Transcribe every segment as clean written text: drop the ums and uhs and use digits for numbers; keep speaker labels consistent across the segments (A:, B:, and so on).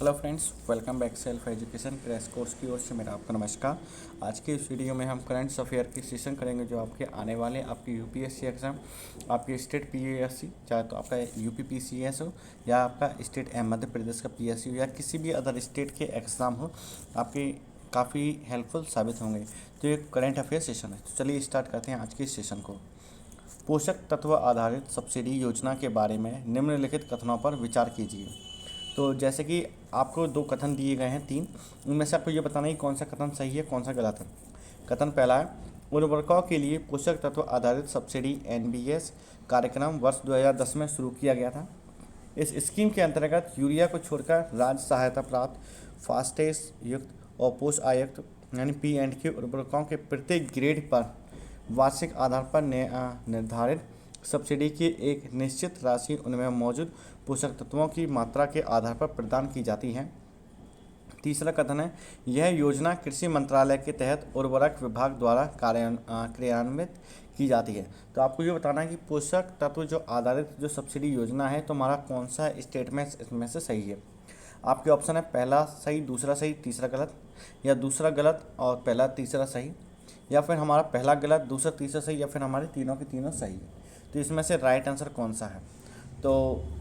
A: Hello friends, welcome back self education crash course की ओर से मेरा आपका नमस्कार। आज के इस वीडियो में हम करंट अफेयर की सेशन करेंगे जो आपके आने वाले आपकी यूपीएससी एग्ज़ाम, आपके स्टेट पीएससी, चाहे तो आपका यूपी पीसीएस हो या आपका स्टेट मध्य प्रदेश का पीएससी हो या किसी भी अदर स्टेट के एग्ज़ाम हो, आपके काफ़ी हेल्पफुल साबित होंगे। तो ये करंट अफेयर सेशन है। तो चलिए स्टार्ट करते हैं आज के इस सेशन को। पोषक तत्व आधारित सब्सिडी योजना के बारे में निम्नलिखित कथनों पर विचार कीजिए। तो जैसे कि आपको दो कथन दिए गए हैं, तीन, उनमें से आपको ये बताना है कि कौन सा कथन सही है, कौन सा गलत है। कथन पहला है, उर्वरकों के लिए पोषक तत्व आधारित सब्सिडी एनबीएस कार्यक्रम वर्ष 2010 में शुरू किया गया था। इस स्कीम के अंतर्गत यूरिया को छोड़कर राज्य सहायता प्राप्त फास्टेस युक्त और पोष आयुक्त यानी P&Q उर्वरकों के प्रत्येक ग्रेड पर वार्षिक आधार पर निर्धारित सब्सिडी की एक निश्चित राशि उनमें मौजूद पोषक तत्वों की मात्रा के आधार पर प्रदान की जाती है। तीसरा कथन है, यह योजना कृषि मंत्रालय के तहत उर्वरक विभाग द्वारा क्रियान्वित की जाती है। तो आपको ये बताना है कि पोषक तत्व जो आधारित जो सब्सिडी योजना है, तो हमारा कौन सा स्टेटमेंट इसमें से सही है। आपके ऑप्शन है पहला सही, दूसरा सही, तीसरा गलत, या दूसरा गलत और पहला तीसरा सही, या फिर हमारा पहला गलत, दूसरा तीसरा सही, या फिर हमारे तीनों के तीनों सही है। तो इसमें से राइट आंसर कौन सा है? तो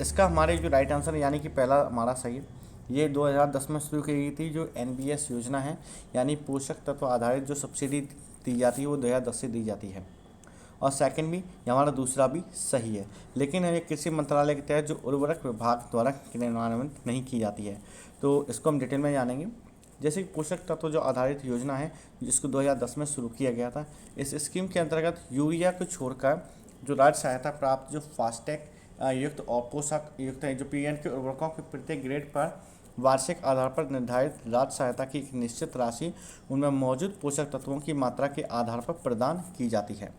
A: इसका हमारे जो राइट आंसर यानी कि पहला हमारा सही है। ये 2010 में शुरू की गई थी जो एनबीएस योजना है, यानी पोषक तत्व आधारित जो सब्सिडी दी जाती है वो 2010 से दी जाती है। और सेकंड भी हमारा दूसरा भी सही है, लेकिन ये कृषि मंत्रालय के तहत जो उर्वरक विभाग द्वारा क्रियान्वित नहीं की जाती है। तो इसको हम डिटेल में जानेंगे। जैसे कि पोषक तत्व जो आधारित योजना है जिसको 2010 में शुरू किया गया था, इस स्कीम के अंतर्गत यूरिया को छोड़कर जो राज्य सहायता प्राप्त जो फास्टैग युक्त और पोषक युक्त है जो P&Q उर्वरकों के प्रत्येक ग्रेड पर वार्षिक आधार पर निर्धारित राज्य सहायता की एक निश्चित राशि उनमें मौजूद पोषक तत्वों की मात्रा के आधार पर प्रदान की जाती है।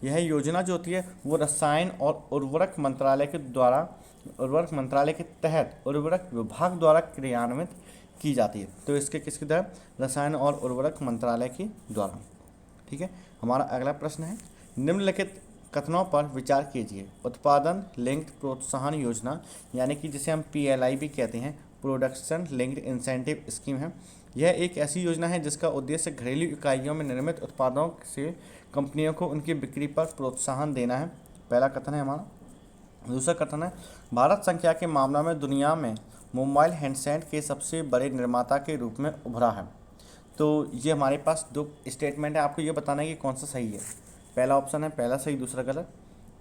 A: यह योजना जो होती है वो रसायन और उर्वरक मंत्रालय के द्वारा उर्वरक मंत्रालय के तहत उर्वरक विभाग द्वारा क्रियान्वित की जाती है। तो इसके किसके द्वारा? रसायन और उर्वरक मंत्रालय के द्वारा। ठीक है। हमारा अगला प्रश्न है, निम्नलिखित कथनों पर विचार कीजिए। उत्पादन लिंक्ड प्रोत्साहन योजना, यानी कि जिसे हम PLI भी कहते हैं, प्रोडक्शन लिंक्ड इंसेंटिव स्कीम है। यह एक ऐसी योजना है जिसका उद्देश्य घरेलू इकाइयों में निर्मित उत्पादों से कंपनियों को उनकी बिक्री पर प्रोत्साहन देना है। पहला कथन है हमारा। दूसरा कथन है, भारत संख्या के मामला में दुनिया में मोबाइल हैंडसेट के सबसे बड़े निर्माता के रूप में उभरा है। तो ये हमारे पास दो स्टेटमेंट है, आपको ये बताना है कि कौन सा सही है। पहला ऑप्शन है पहला सही दूसरा गलत,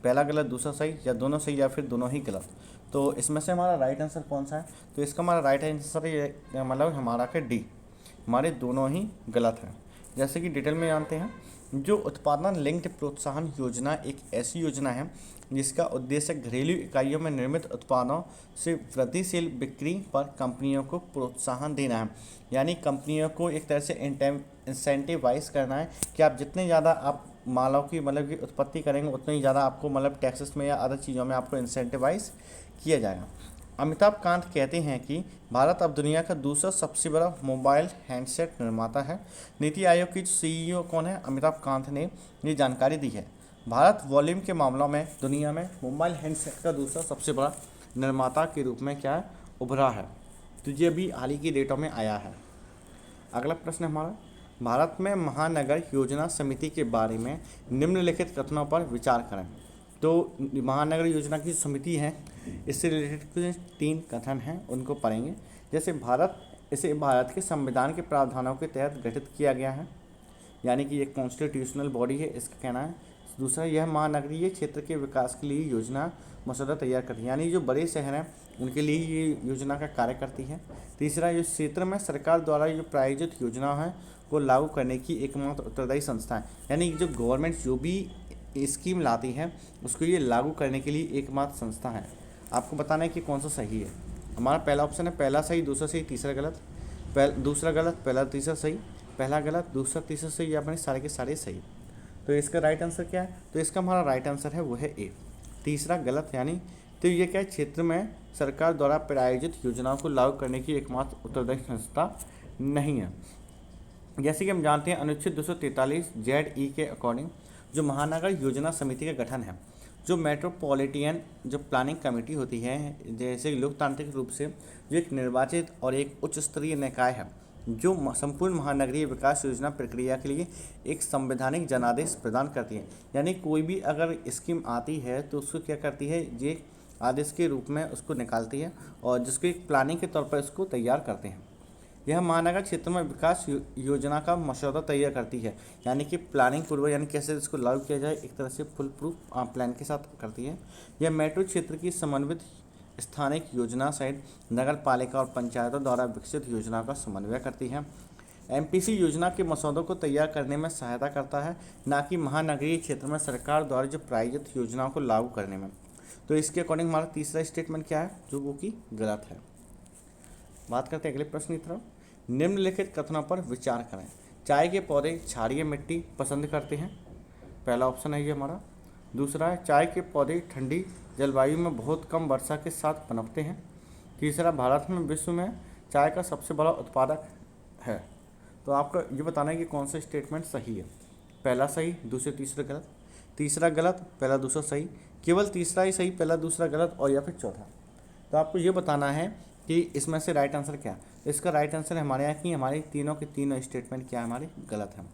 A: पहला गलत दूसरा सही, या दोनों सही या फिर दोनों ही गलत। तो इसमें से हमारा राइट आंसर कौन सा है? तो इसका हमारा राइट आंसर ये मतलब हमारा का डी, हमारे दोनों ही गलत हैं। जैसे कि डिटेल में जानते हैं, जो उत्पादन लिंक्ड प्रोत्साहन योजना एक ऐसी योजना है जिसका उद्देश्य घरेलू इकाइयों में निर्मित उत्पादों से वृद्धिशील बिक्री पर कंपनियों को प्रोत्साहन देना है। यानी कंपनियों को एक तरह से इंसेंटिवाइज करना है कि आप जितने ज़्यादा आप मालों की मतलब की उत्पत्ति करेंगे उतने ही ज़्यादा आपको मतलब टैक्सेस में या अदर चीज़ों में आपको इंसेंटिवाइज किया जाएगा। अमिताभ कांत कहते हैं कि भारत अब दुनिया का दूसरा सबसे बड़ा मोबाइल हैंडसेट निर्माता है। नीति आयोग की CEO कौन है? अमिताभ कांत ने ये जानकारी दी है। भारत वॉल्यूम के मामलों में दुनिया में मोबाइल हैंडसेट का दूसरा सबसे बड़ा निर्माता के रूप में क्या है? उभरा है। तो ये अभी हाल ही की डेटों में आया है। अगला प्रश्न हमारा, भारत में महानगर योजना समिति के बारे में निम्नलिखित कथनों पर विचार करें। तो महानगर योजना की समिति है, इससे रिलेटेड कुछ 3 कथन हैं, उनको पढ़ेंगे। जैसे इसे भारत के संविधान के प्रावधानों के तहत गठित किया गया है, यानी कि ये कॉन्स्टिट्यूशनल बॉडी है, इसका कहना है। दूसरा, यह महानगरीय क्षेत्र के विकास के लिए योजना मसौदा तैयार करती है, यानी जो बड़े शहर हैं उनके लिए ये योजना का कार्य करती है। तीसरा, इस क्षेत्र में सरकार द्वारा जो प्रायोजित योजना है को लागू करने की एकमात्र उत्तरदायी संस्था है, यानी जो गवर्नमेंट जो भी स्कीम लाती है उसको ये लागू करने के लिए एकमात्र संस्था है। आपको बताना है कि कौन सा सही है। हमारा पहला ऑप्शन है पहला सही दूसरा सही तीसरा गलत, दूसरा गलत पहला तीसरा सही, पहला गलत दूसरा तीसरा सही, या अपने सारे के सारे सही। तो इसका राइट आंसर क्या है? तो इसका हमारा राइट आंसर है वो है ए, तीसरा गलत। यानी तो ये क्या है? क्षेत्र में सरकार द्वारा प्रायोजित योजनाओं को लागू करने की एकमात्र उत्तरदायी संस्था नहीं है। जैसे कि हम जानते हैं अनुच्छेद 243 ZE के अकॉर्डिंग जो महानगर योजना समिति का गठन है जो मेट्रोपॉलिटन जो प्लानिंग कमेटी होती है, जैसे लोकतांत्रिक रूप से जो एक निर्वाचित और एक उच्च स्तरीय निकाय है, जो संपूर्ण महानगरीय विकास योजना प्रक्रिया के लिए एक संवैधानिक जनादेश प्रदान करती है। यानी कोई भी अगर स्कीम आती है तो उसको क्या करती है, ये आदेश के रूप में उसको निकालती है और जिसको एक प्लानिंग के तौर पर इसको तैयार करते हैं। यह महानगर क्षेत्र में विकास योजना का मसौदा तैयार करती है, यानी कि प्लानिंग पूर्व, यानी कैसे इसको लागू किया जाए, एक तरह से फुल प्रूफ प्लान के साथ करती है। यह मेट्रो क्षेत्र की समन्वित स्थानिक योजना सहित नगर पालिका और पंचायतों द्वारा विकसित योजना का समन्वय करती है। एमपीसी योजना के मसौदों को तैयार करने में सहायता करता है, ना कि महानगरीय क्षेत्र में सरकार द्वारा जो प्रायोजित योजनाओं को लागू करने में। तो इसके अकॉर्डिंग हमारा तीसरा स्टेटमेंट क्या है, जो वो कि गलत है। बात करते हैं अगले प्रश्न की तरफ। निम्नलिखित कथनों पर विचार करें। चाय के पौधे क्षारीय मिट्टी पसंद करते हैं, पहला ऑप्शन है ये हमारा। दूसरा है चाय के पौधे ठंडी जलवायु में बहुत कम वर्षा के साथ पनपते हैं। तीसरा, भारत में विश्व में चाय का सबसे बड़ा उत्पादक है। तो आपको ये बताना है कि कौन सा स्टेटमेंट सही है। पहला सही, दूसरे तीसरा गलत, तीसरा गलत, पहला दूसरा सही, केवल तीसरा ही सही, पहला दूसरा गलत, और या फिर चौथा। तो आपको ये बताना है कि इसमें से राइट आंसर क्या है। इसका राइट आंसर हमारे यहाँ की हमारे तीनों के तीनों स्टेटमेंट क्या है, हमारे गलत है,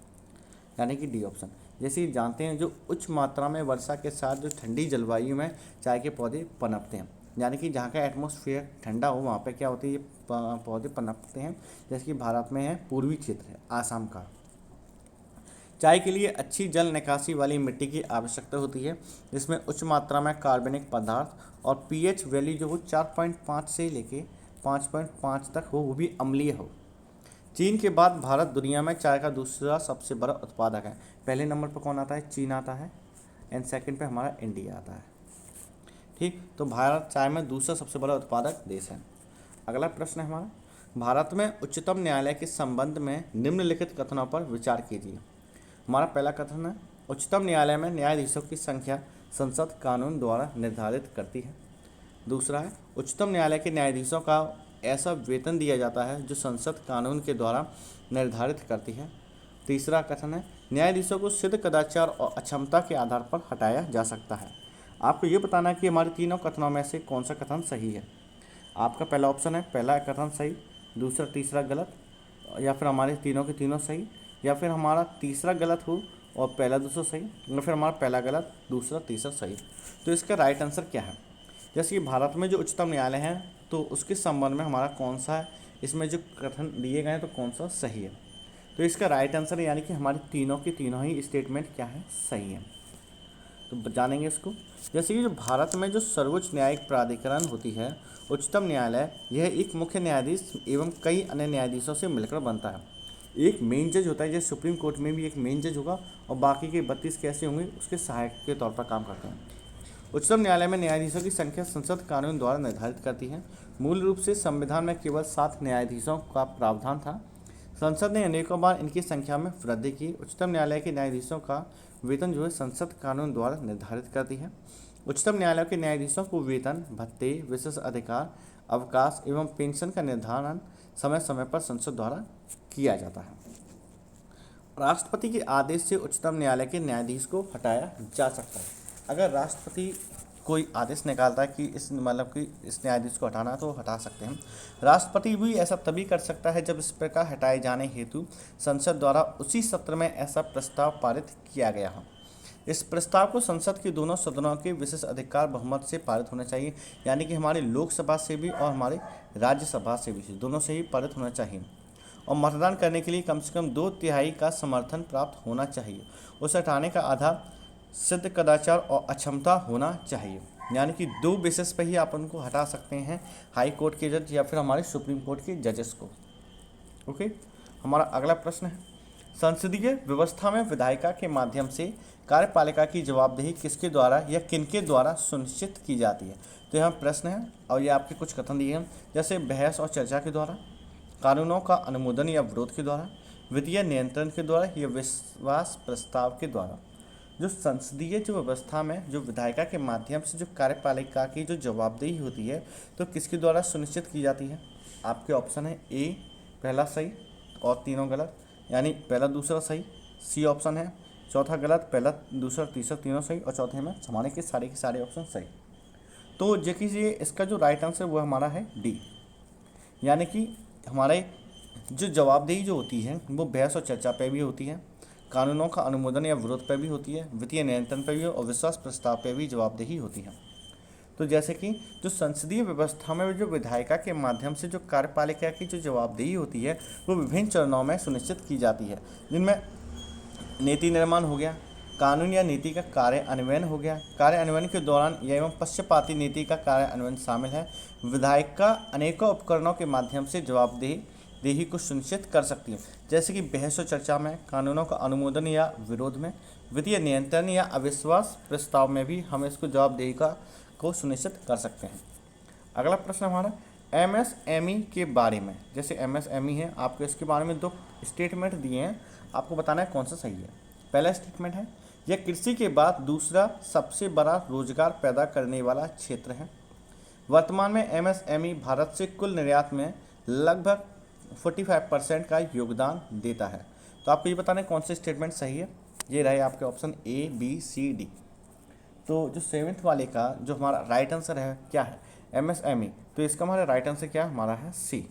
A: यानी कि डी ऑप्शन। जैसे जानते हैं, जो उच्च मात्रा में वर्षा के साथ जो ठंडी जलवायु में चाय के पौधे पनपते हैं, यानी कि जहाँ का एटमॉस्फेयर ठंडा हो वहाँ पे क्या होती है, ये पौधे पनपते हैं। जैसे कि भारत में है पूर्वी क्षेत्र है आसाम का। चाय के लिए अच्छी जल निकासी वाली मिट्टी की आवश्यकता होती है, जिसमें उच्च मात्रा में कार्बनिक पदार्थ और पीएच वैल्यू जो हो 4.5 से लेके 5.5 तक हो, वो भी अम्लीय हो। चीन के बाद भारत दुनिया में चाय का दूसरा सबसे बड़ा उत्पादक है। पहले नंबर पर कौन आता है, चीन आता है, एंड सेकंड पे हमारा इंडिया आता है। ठीक, तो भारत चाय में दूसरा सबसे बड़ा उत्पादक देश है। अगला प्रश्न है हमारा, भारत में उच्चतम न्यायालय के संबंध में निम्नलिखित कथनों पर विचार कीजिए। हमारा पहला कथन है, उच्चतम न्यायालय में न्यायाधीशों की संख्या संसद कानून द्वारा निर्धारित करती है। दूसरा है, उच्चतम न्यायालय के न्यायाधीशों का ऐसा वेतन दिया जाता है जो संसद कानून के द्वारा निर्धारित करती है। तीसरा कथन है, न्यायाधीशों को सिद्ध कदाचार और अक्षमता के आधार पर हटाया जा सकता है। आपको ये बताना है कि हमारे तीनों कथनों में से कौन सा कथन सही है। आपका पहला ऑप्शन है पहला कथन सही, दूसरा तीसरा गलत, या फिर हमारे तीनों के तीनों सही, या फिर हमारा तीसरा गलत हो और पहला दूसरा सही, या फिर हमारा पहला गलत दूसरा तीसरा सही। तो इसका राइट आंसर क्या है। जैसे कि भारत में जो उच्चतम न्यायालय है, तो उसके संबंध में हमारा कौन सा है, इसमें जो कथन दिए गए हैं तो कौन सा सही है। तो इसका राइट आंसर है, यानी कि हमारी तीनों की तीनों ही स्टेटमेंट क्या है, सही है। तो जानेंगे इसको। जैसे कि जो भारत में जो सर्वोच्च न्यायिक प्राधिकरण होती है, उच्चतम न्यायालय, यह एक मुख्य न्यायाधीश एवं कई अन्य न्यायाधीशों से मिलकर बनता है। एक मेन जज होता है, जैसे सुप्रीम कोर्ट में भी एक मेन जज होगा और बाकी के 32 कैसे होंगे, उसके सहायक के तौर पर काम करते हैं। उच्चतम न्यायालय में न्यायाधीशों की संख्या संसद कानून द्वारा निर्धारित करती है। मूल रूप से संविधान में केवल 7 न्यायाधीशों का प्रावधान था। संसद ने अनेकों बार इनकी संख्या में वृद्धि की। उच्चतम न्यायालय के न्यायाधीशों का वेतन जो है संसद कानून द्वारा निर्धारित करती है। उच्चतम न्यायालय के न्यायाधीशों को वेतन, भत्ते, विशेष अधिकार, अवकाश एवं पेंशन का निर्धारण समय समय पर संसद द्वारा किया जाता है। राष्ट्रपति के आदेश से उच्चतम न्यायालय के न्यायाधीश को हटाया जा सकता है। अगर राष्ट्रपति कोई आदेश निकालता है कि इस न्यायाधीश को हटाना, तो हटा सकते हैं। राष्ट्रपति भी ऐसा तभी कर सकता है जब इस प्रकार हटाए जाने हेतु संसद द्वारा उसी सत्र में ऐसा प्रस्ताव पारित किया गया हो। इस प्रस्ताव को संसद के दोनों सदनों के विशेष अधिकार बहुमत से पारित होना चाहिए, यानी कि हमारे लोकसभा से भी और हमारे राज्यसभा से भी, दोनों से ही पारित होना चाहिए। और मतदान करने के लिए कम से कम 2/3 का समर्थन प्राप्त होना चाहिए। उसे हटाने का आधार सिद्ध कदाचार और अक्षमता होना चाहिए, यानी कि 2 बेसिस पे ही आप उनको हटा सकते हैं, हाई कोर्ट के जज या फिर हमारे सुप्रीम कोर्ट के जजेस को। ओके, हमारा अगला प्रश्न है, संसदीय व्यवस्था में विधायिका के माध्यम से कार्यपालिका की जवाबदेही किसके द्वारा या किनके द्वारा सुनिश्चित की जाती है। तो यहाँ प्रश्न है और ये आपके कुछ कथन दिए हैं, जैसे बहस और चर्चा के द्वारा, कानूनों का अनुमोदन या विरोध के द्वारा, वित्तीय नियंत्रण के द्वारा या विश्वास प्रस्ताव के द्वारा। जो संसदीय जो व्यवस्था में जो विधायिका के माध्यम से जो कार्यपालिका की जो जवाबदेही होती है, तो किसके द्वारा सुनिश्चित की जाती है। आपके ऑप्शन है ए पहला सही और तीनों गलत, यानी पहला दूसरा सही। सी ऑप्शन है चौथा गलत, पहला दूसरा तीसरा तीनों सही और चौथे में हमारे के सारे ऑप्शन सही। तो देखिए इसका जो राइट आंसर वो हमारा है डी, यानी कि हमारे जो जवाबदेही जो होती है वो बहस और चर्चा पे भी होती है, कानूनों का अनुमोदन या विरोध पे भी होती है, वित्तीय नियंत्रण पे भी और विश्वास प्रस्ताव पे भी जवाबदेही होती है। तो जैसे कि जो संसदीय व्यवस्था में जो विधायिका के माध्यम से जो कार्यपालिका की जो जवाबदेही होती है वो विभिन्न चरणों में सुनिश्चित की जाती है, जिनमें नीति निर्माण हो गया, कानून या नीति का कार्यान्वयन हो गया, कार्यान्वयन के दौरान एवं पक्षपाती नीति का कार्यान्वयन शामिल है। विधायिका अनेकों उपकरणों के माध्यम से जवाबदेही को सुनिश्चित कर सकती है, जैसे कि बहस और चर्चा में, कानूनों का अनुमोदन या विरोध में, वित्तीय नियंत्रण या अविश्वास प्रस्ताव में भी हम इसको जवाबदेही को सुनिश्चित कर सकते हैं। अगला प्रश्न हमारा एमएसएमई के बारे में। जैसे एमएसएमई है, आपको इसके बारे में 2 स्टेटमेंट दिए हैं, आपको बताना है कौन सा सही है। पहला स्टेटमेंट है यह कृषि के बाद दूसरा सबसे बड़ा रोजगार पैदा करने वाला क्षेत्र है। वर्तमान में एमएसएमई भारत से कुल निर्यात में लगभग 45% का योगदान देता है। तो आपको ये बताना है कौन सा स्टेटमेंट सही है। ये रहे आपके option A B C D. तो जो 7th वाले का जो हमारा राइट आंसर है क्या है, एमएसएमई, तो इसका हमारा राइट आंसर क्या हमारा है सी।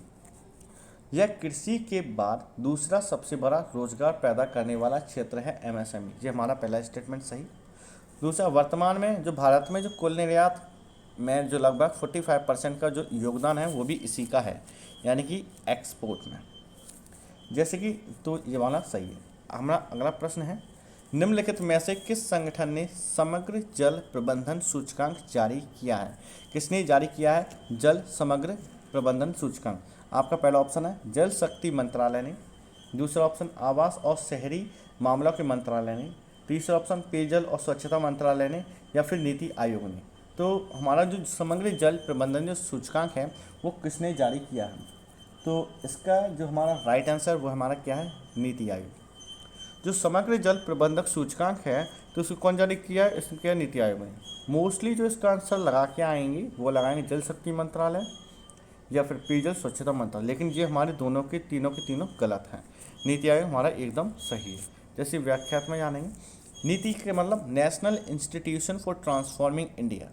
A: यह कृषि के बाद दूसरा सबसे बड़ा रोजगार पैदा करने वाला क्षेत्र है एमएसएमई। ये हमारा पहला स्टेटमेंट सही। दूसरा, वर्तमान में जो भारत में जो कुल निर्यात में जो लगभग 45% का जो योगदान है वो भी इसी का है, यानी कि एक्सपोर्ट में। जैसे कि तो ये वाला सही है। हमारा अगला प्रश्न है निम्नलिखित में से किस संगठन ने समग्र जल प्रबंधन सूचकांक जारी किया है। किसने जारी किया है जल समग्र प्रबंधन सूचकांक। आपका पहला ऑप्शन है जल शक्ति मंत्रालय ने, दूसरा ऑप्शन आवास और शहरी मामलों के मंत्रालय ने, तीसरा ऑप्शन पेयजल और स्वच्छता मंत्रालय ने, या फिर नीति आयोग ने। तो हमारा जो समग्र जल प्रबंधन जो सूचकांक है वो किसने जारी किया है। तो इसका जो हमारा राइट आंसर वो हमारा क्या है नीति आयोग। जो समग्र जल प्रबंधक सूचकांक है तो उसको कौन जारी किया है, इसने किया नीति आयोग ने। मोस्टली जो इसका आंसर लगा के आएंगे वो लगाएंगे जल शक्ति मंत्रालय या फिर पेयजल स्वच्छता मंत्रालय, लेकिन ये हमारे दोनों के तीनों गलत हैं। नीति आयोग हमारा एकदम सही है। जैसे व्याख्यात में जानेंगे, नीति के मतलब national institution for transforming India.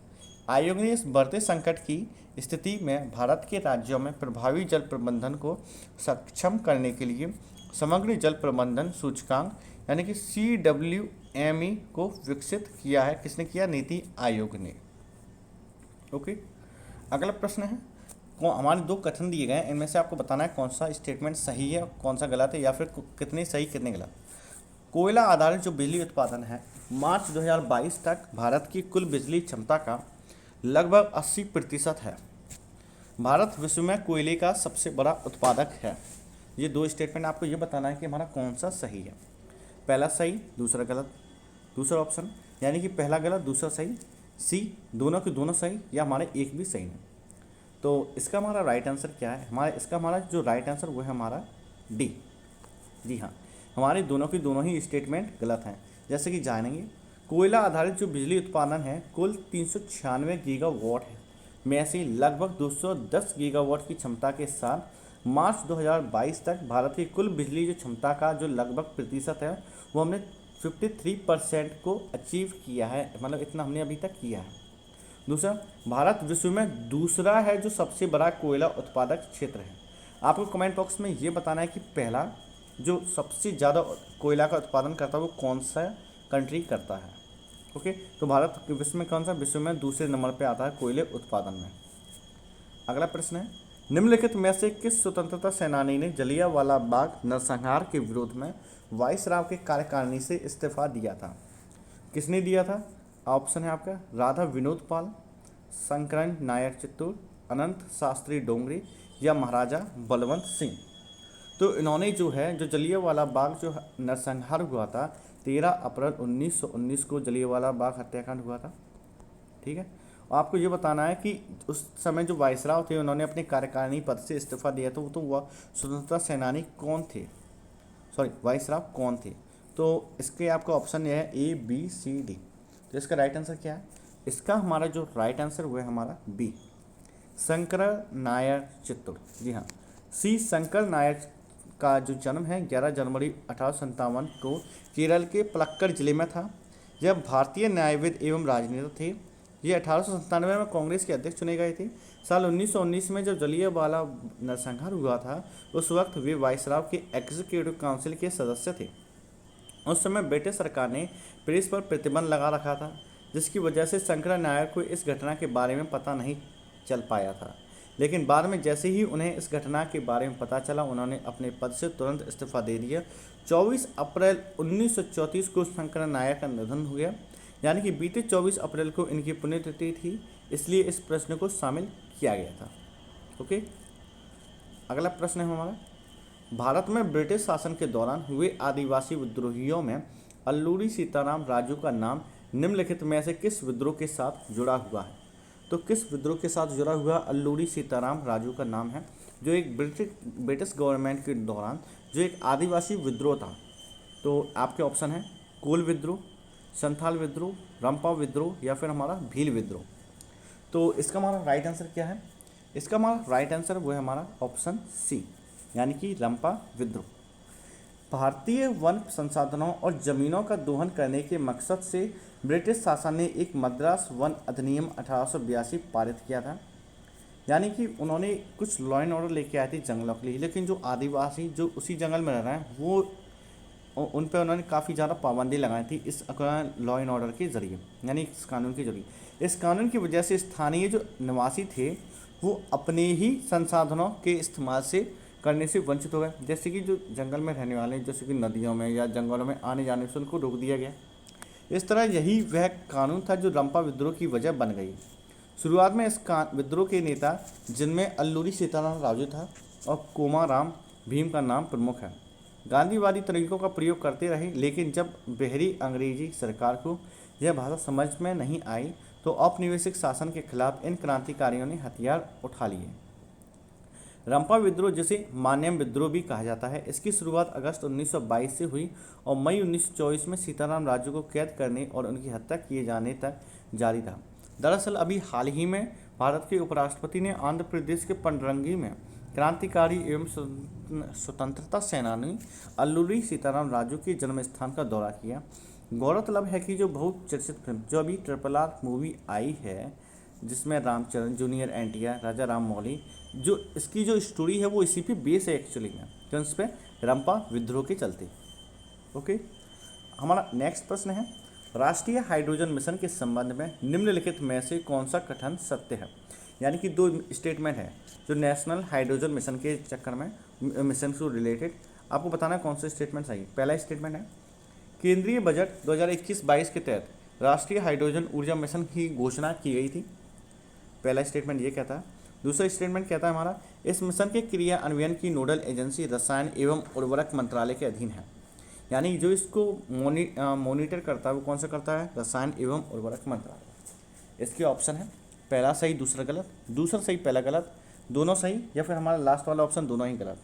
A: आयोग ने इस बढ़ते संकट की स्थिति में भारत के राज्यों में प्रभावी जल प्रबंधन को सक्षम करने के लिए समग्र जल प्रबंधन सूचकांक यानी कि CWME को विकसित किया है। किसने किया, नीति आयोग ने। ओके, अगला प्रश्न है हमारे 2 कथन दिए गए हैं, इनमें से आपको बताना है कौन सा स्टेटमेंट सही है कौन सा गलत है, या फिर कितने सही कितने गलत। कोयला आधारित जो बिजली उत्पादन है मार्च 2022 तक भारत की कुल बिजली क्षमता का लगभग 80% है। भारत विश्व में कोयले का सबसे बड़ा उत्पादक है। ये 2 स्टेटमेंट आपको ये बताना है कि हमारा कौन सा सही है। पहला सही दूसरा गलत, दूसरा ऑप्शन यानी कि पहला गलत दूसरा सही, सी दोनों के दोनों सही, या हमारे एक भी सही नहीं। तो इसका हमारा राइट आंसर क्या है, इसका हमारा जो राइट आंसर वो है हमारा डी। जी हाँ, हमारे दोनों की दोनों ही स्टेटमेंट गलत हैं। जैसे कि जानेंगे, कोयला आधारित जो बिजली उत्पादन है कुल 396 गीगावाट है, में से लगभग 210 गीगावाट की क्षमता के साथ मार्च 2022 तक भारत की कुल बिजली जो क्षमता का जो लगभग प्रतिशत है वो हमने 53% को अचीव किया है, मतलब इतना हमने अभी तक किया है। दूसरा, भारत विश्व में दूसरा है जो सबसे बड़ा कोयला उत्पादक क्षेत्र है। आपको कमेंट बॉक्स में ये बताना है कि पहला जो सबसे ज़्यादा कोयला का उत्पादन करता है वो कौन सा कंट्री करता है। ओके, तो भारत विश्व में कौन सा, विश्व में दूसरे नंबर पे आता है कोयले उत्पादन में। अगला प्रश्न है निम्नलिखित में से किस स्वतंत्रता सेनानी ने जलियांवाला बाग नरसंहार के विरोध में वाइसराय के कार्यकारिणी से इस्तीफा दिया था। किसने दिया था, ऑप्शन है आपका राधा विनोद पाल, शंकरन नायर चित्तूर, अनंत शास्त्री डोंगरी, या महाराजा बलवंत सिंह। तो इन्होंने जो है जो जलियांवाला बाग जो नरसंहार हुआ था 13 अप्रैल 1919 को जलियांवाला बाग हत्याकांड हुआ था। ठीक है, और आपको ये बताना है कि उस समय जो वाइसराय थे उन्होंने अपने कार्यकारिणी पद से इस्तीफा दिया था, तो वह स्वतंत्रता सेनानी कौन थे, वाइसराय कौन थे। तो इसके आपका ऑप्शन यह है ए बी सी डी। तो इसका राइट आंसर क्या है, इसका हमारा जो राइट आंसर हुआ है हमारा बी, शंकर नायर चित्तूर। जी हाँ, सी शंकर नायर का जो जन्म है 11 जनवरी 1857 को केरल के पलक्कड़ जिले में था। यह भारतीय न्यायविद एवं राजनेता थे। ये 1897 में कांग्रेस के अध्यक्ष चुने गए थे। साल 1919 में जब जलियांवाला नरसंहार हुआ था उस वक्त वे वाइसराय के एग्जीक्यूटिव काउंसिल के सदस्य थे। उस समय ब्रिटिश सरकार ने प्रेस पर प्रतिबंध लगा रखा था, जिसकी वजह से शंकरा नायर को इस घटना के बारे में पता नहीं चल पाया था। लेकिन बाद में जैसे ही उन्हें इस घटना के बारे में पता चला, उन्होंने अपने पद से तुरंत इस्तीफा दे दिया। 24 अप्रैल 1934 को शंकरा नायर का निधन हो गया, यानी कि बीते 24 अप्रैल को इनकी पुण्यतिथि थी, इसलिए इस प्रश्न को शामिल किया गया था। ओके, अगला प्रश्न है हमारा, भारत में ब्रिटिश शासन के दौरान हुए आदिवासी विद्रोहियों में अल्लूरी सीताराम राजू का नाम निम्नलिखित में से किस विद्रोह के साथ जुड़ा हुआ है? तो किस विद्रोह के साथ जुड़ा हुआ अल्लूरी सीताराम राजू का नाम है, जो एक ब्रिटिश गवर्नमेंट के दौरान जो एक आदिवासी विद्रोह था? तो आपके ऑप्शन है कोल विद्रोह, संथाल विद्रोह, रंपा विद्रोह या फिर हमारा भील विद्रोह। तो इसका हमारा राइट आंसर क्या है? इसका हमारा राइट आंसर वो है हमारा ऑप्शन सी, यानी कि रंपा विद्रोह। भारतीय वन संसाधनों और जमीनों का दोहन करने के मकसद से ब्रिटिश शासन ने एक मद्रास वन अधिनियम 1882 पारित किया था, यानी कि उन्होंने कुछ लॉ एंड ऑर्डर लेके आए थे जंगलों के लिए, लेकिन जो आदिवासी जो उसी जंगल में रह रहे हैं वो उन पर उन्होंने काफ़ी ज़्यादा पाबंदी लगाई थी इस लॉ एंड ऑर्डर के ज़रिए, यानी इस कानून के जरिए। इस कानून की वजह से स्थानीय जो निवासी थे वो अपने ही संसाधनों के इस्तेमाल से करने से वंचित हो गए, जैसे कि जो जंगल में रहने वाले, जैसे कि नदियों में या जंगलों में आने जाने से उनको रोक दिया गया। इस तरह यही वह कानून था जो रंपा विद्रोह की वजह बन गई। शुरुआत में इस विद्रोह के नेता जिनमें अल्लूरी सीताराम राजू था और कोमाराम भीम का नाम प्रमुख है, गांधीवादी तरीकों का प्रयोग करते रहे, लेकिन जब बहरी अंग्रेजी सरकार को यह भाषा समझ में नहीं आई तो औपनिवेशिक शासन के खिलाफ इन क्रांतिकारियों ने हथियार उठा लिए। रंपा विद्रोह, जिसे मान्यम विद्रोह भी कहा जाता है, इसकी शुरुआत अगस्त 1922 से हुई और मई 1924 में सीताराम राजू को कैद करने और उनकी हत्या किए जाने तक जारी था। दरअसल अभी हाल ही में भारत के उपराष्ट्रपति ने आंध्र प्रदेश के पंडरंगी में क्रांतिकारी एवं स्वतंत्रता सेनानी अल्लूरी सीताराम राजू के जन्म स्थान का दौरा किया। गौरतलब है कि जो बहुत चर्चित फिल्म जो अभी RRR मूवी आई है, जिसमें रामचरण जूनियर NTR, राजा राम मौली, जो इसकी जो स्टोरी है वो इसी पे बेस है एक्चुअली में, जो इस पे रंपा विद्रोह के चलते। ओके, हमारा नेक्स्ट प्रश्न है, राष्ट्रीय हाइड्रोजन मिशन के संबंध में निम्नलिखित में से कौन सा कथन सत्य है? यानी कि दो स्टेटमेंट है जो नेशनल हाइड्रोजन मिशन के चक्कर में मिशन से रिलेटेड, आपको बताना है कौन सा स्टेटमेंट सही। पहला स्टेटमेंट है, केंद्रीय बजट 2021-22 के तहत राष्ट्रीय हाइड्रोजन ऊर्जा मिशन की घोषणा की गई थी। पहला स्टेटमेंट ये कहता है। दूसरा स्टेटमेंट कहता है हमारा, इस मिशन के क्रियान्वयन की नोडल एजेंसी रसायन एवं उर्वरक मंत्रालय के अधीन है, यानी जो इसको मॉनिटर करता है वो कौन सा करता है? रसायन एवं उर्वरक मंत्रालय। इसके ऑप्शन है पहला सही दूसरा गलत, दूसरा सही पहला गलत, दोनों सही या फिर हमारा लास्ट वाला ऑप्शन दोनों ही गलत।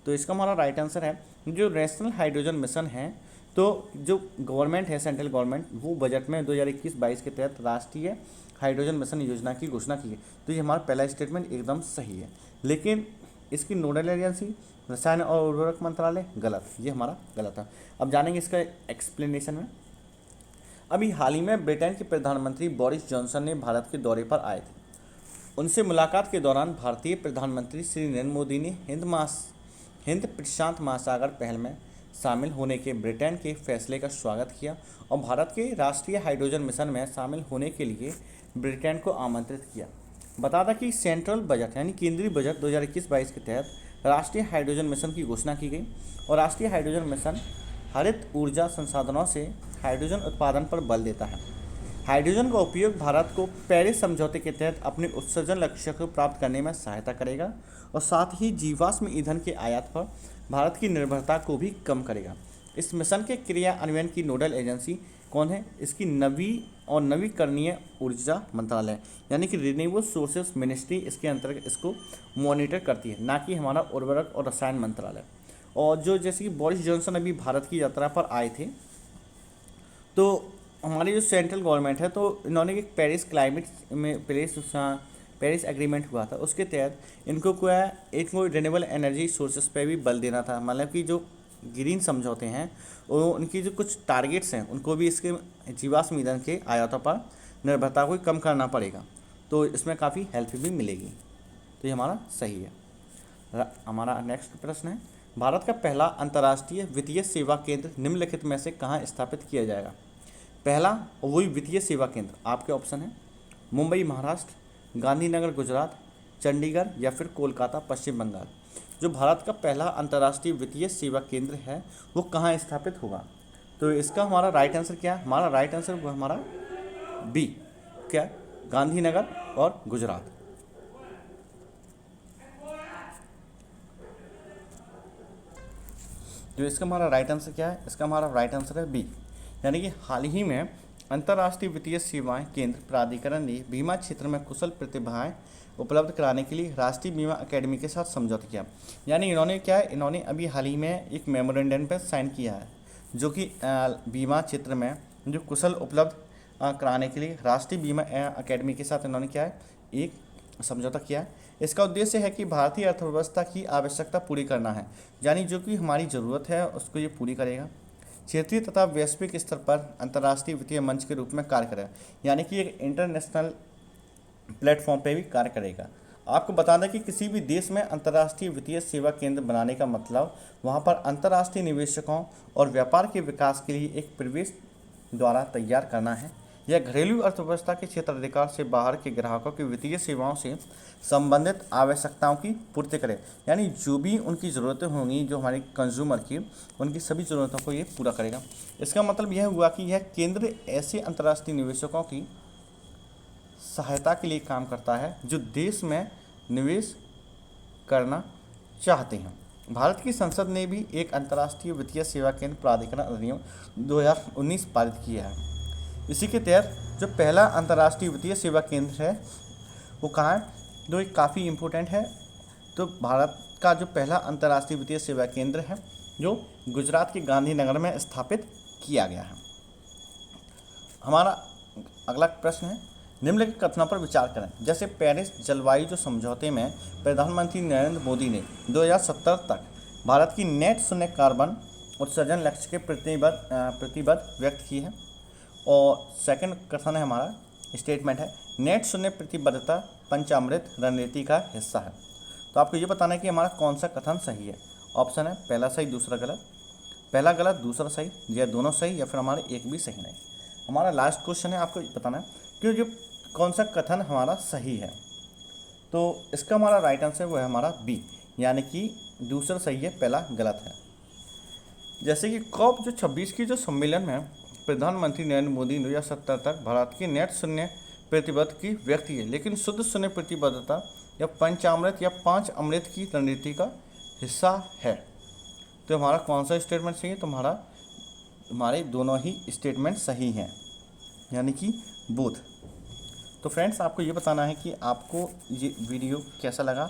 A: तो इसका हमारा राइट आंसर है जो नेशनल हाइड्रोजन मिशन है, तो जो गवर्नमेंट है सेंट्रल गवर्नमेंट, वो बजट में 2021-22 के तहत राष्ट्रीय हाइड्रोजन मिशन योजना की घोषणा की है। तो ये हमारा पहला स्टेटमेंट एकदम सही है, लेकिन इसकी नोडल एजेंसी रसायन और उर्वरक मंत्रालय गलत, ये हमारा गलत है। अब जानेंगे इसका एक्सप्लेनेशन में। अभी हाल ही में ब्रिटेन के प्रधानमंत्री बोरिस जॉनसन ने भारत के दौरे पर आए थे। उनसे मुलाकात के दौरान भारतीय प्रधानमंत्री श्री नरेंद्र मोदी ने हिंद प्रशांत महासागर पहल में शामिल होने के ब्रिटेन के फैसले का स्वागत किया और भारत के राष्ट्रीय हाइड्रोजन मिशन में शामिल होने के लिए ब्रिटेन को आमंत्रित किया। बता दें कि सेंट्रल बजट यानी केंद्रीय बजट 2021-22 के तहत राष्ट्रीय हाइड्रोजन मिशन की घोषणा की गई और राष्ट्रीय हाइड्रोजन मिशन हरित ऊर्जा संसाधनों से हाइड्रोजन उत्पादन पर बल देता है। हाइड्रोजन का उपयोग भारत को पेरिस समझौते के तहत अपने उत्सर्जन लक्ष्य को प्राप्त करने में सहायता करेगा और साथ ही जीवाश्म ईंधन के आयात पर भारत की निर्भरता को भी कम करेगा। इस मिशन के क्रियान्वयन की नोडल एजेंसी कौन है? इसकी नवीकरणीय ऊर्जा मंत्रालय यानी कि रिन्यूएबल सोर्सेस मिनिस्ट्री इसके अंतर्गत इसको मॉनिटर करती है, ना कि हमारा उर्वरक और रसायन मंत्रालय। और जो जैसे कि बोरिस जॉनसन अभी भारत की यात्रा पर आए थे, तो हमारी जो सेंट्रल गवर्नमेंट है तो इन्होंने एक पेरिस पेरिस एग्रीमेंट हुआ था, उसके तहत इनको क्या है, इनको रिन्यूएबल एनर्जी सोर्सेस पे भी बल देना था। मतलब कि जो ग्रीन समझौते हैं वो उनकी जो कुछ टारगेट्स हैं उनको भी इसके जीवाश्म ईंधन के आयातों पर निर्भरता को कम करना पड़ेगा, तो इसमें काफ़ी हेल्प भी मिलेगी। तो ये हमारा सही है। हमारा नेक्स्ट प्रश्न है, भारत का पहला अंतर्राष्ट्रीय वित्तीय सेवा केंद्र निम्नलिखित में से कहाँ स्थापित किया जाएगा। पहला वही वित्तीय सेवा केंद्र, आपके ऑप्शन है मुंबई महाराष्ट्र, गांधीनगर गुजरात, चंडीगढ़ या फिर कोलकाता पश्चिम बंगाल। जो भारत का पहला अंतर्राष्ट्रीय वित्तीय सेवा केंद्र है वो कहाँ स्थापित होगा। तो इसका हमारा राइट आंसर क्या है, हमारा राइट आंसर वो हमारा बी, क्या, गांधीनगर और गुजरात। जो इसका हमारा राइट आंसर क्या है, इसका हमारा राइट आंसर है बी, यानी कि हाल ही में अंतर्राष्ट्रीय वित्तीय सेवाएं केंद्र प्राधिकरण ने बीमा क्षेत्र में कुशल प्रतिभाएं उपलब्ध कराने के लिए राष्ट्रीय बीमा अकेडमी के साथ समझौता किया। यानी इन्होंने क्या है, इन्होंने अभी हाल ही में एक मेमोरेंडम पर साइन किया है, जो कि बीमा क्षेत्र में जो कुशल उपलब्ध कराने के लिए राष्ट्रीय बीमा अकेडमी के साथ इन्होंने क्या है, एक समझौता किया है। इसका उद्देश्य है कि भारतीय अर्थव्यवस्था की आवश्यकता पूरी करना है, यानी जो कि हमारी ज़रूरत है उसको ये पूरी करेगा। क्षेत्रीय तथा वैश्विक स्तर पर अंतर्राष्ट्रीय वित्तीय मंच के रूप में कार्य करेगा, यानी कि एक इंटरनेशनल प्लेटफॉर्म पे भी कार्य करेगा। आपको बता दें कि किसी भी देश में अंतर्राष्ट्रीय वित्तीय सेवा केंद्र बनाने का मतलब वहाँ पर अंतर्राष्ट्रीय निवेशकों और व्यापार के विकास के लिए एक प्रवेश द्वारा तैयार करना है। यह घरेलू अर्थव्यवस्था के क्षेत्राधिकार से बाहर के ग्राहकों की वित्तीय सेवाओं से संबंधित आवश्यकताओं की पूर्ति करे, यानी जो भी उनकी ज़रूरतें होंगी जो हमारे कंज्यूमर की, उनकी सभी ज़रूरतों को ये पूरा करेगा। इसका मतलब यह हुआ कि यह केंद्र ऐसे अंतर्राष्ट्रीय निवेशकों की सहायता के लिए काम करता है जो देश में निवेश करना चाहते हैं। भारत की संसद ने भी एक अंतर्राष्ट्रीय वित्तीय सेवा केंद्र प्राधिकरण अधिनियम 2019 पारित किया है। इसी के तहत जो पहला अंतर्राष्ट्रीय वित्तीय सेवा केंद्र है वो कहाँ है, जो एक काफ़ी इम्पोर्टेंट है। तो भारत का जो पहला अंतर्राष्ट्रीय वित्तीय सेवा केंद्र है जो गुजरात के गांधीनगर में स्थापित किया गया है। हमारा अगला प्रश्न है, निम्नलिखित कथनों पर विचार करें। जैसे पेरिस जलवायु जो समझौते में प्रधानमंत्री नरेंद्र मोदी ने 2070 तक भारत की नेट शून्य कार्बन उत्सर्जन लक्ष्य के प्रतिबद्ध व्यक्त की है। और सेकंड कथन है हमारा, स्टेटमेंट है, नेट शून्य प्रतिबद्धता पंचामृत रणनीति का हिस्सा है। तो आपको ये बताना है कि हमारा कौन सा कथन सही है। ऑप्शन है पहला सही दूसरा गलत, पहला गलत दूसरा सही, या दोनों सही, या फिर हमारे एक भी सही नहीं। हमारा लास्ट क्वेश्चन है, आपको बताना है कि जो कौन सा कथन हमारा सही है। तो इसका हमारा राइट आंसर वो है हमारा बी, यानी कि दूसरा सही है, पहला गलत है। जैसे कि COP जो 26 की जो सम्मेलन में प्रधानमंत्री नरेंद्र मोदी 2070 तक भारत की नेट शून्य प्रतिबद्ध की व्यक्ति है, लेकिन शुद्ध शून्य प्रतिबद्धता या पंचामृत या 5 अमृत की रणनीति का हिस्सा है। तो हमारा कौन सा स्टेटमेंट सही है, तो हमारे दोनों ही स्टेटमेंट सही हैं, यानी कि बोथ। तो फ्रेंड्स, आपको ये बताना है कि आपको ये वीडियो कैसा लगा,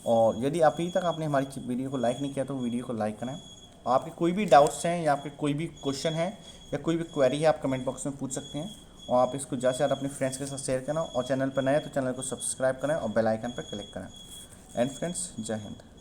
A: और यदि अभी तक आपने हमारी वीडियो को लाइक नहीं किया तो वीडियो को लाइक करें। आपके कोई भी डाउट्स हैं या आपके कोई भी क्वेश्चन है या कोई भी क्वेरी है, आप कमेंट बॉक्स में पूछ सकते हैं, और आप इसको ज़्यादा से ज़्यादा अपने फ्रेंड्स के साथ शेयर करना, और चैनल पर नए हैं तो चैनल को सब्सक्राइब करें और बेल आइकन पर क्लिक करें। एंड फ्रेंड्स, जय हिंद।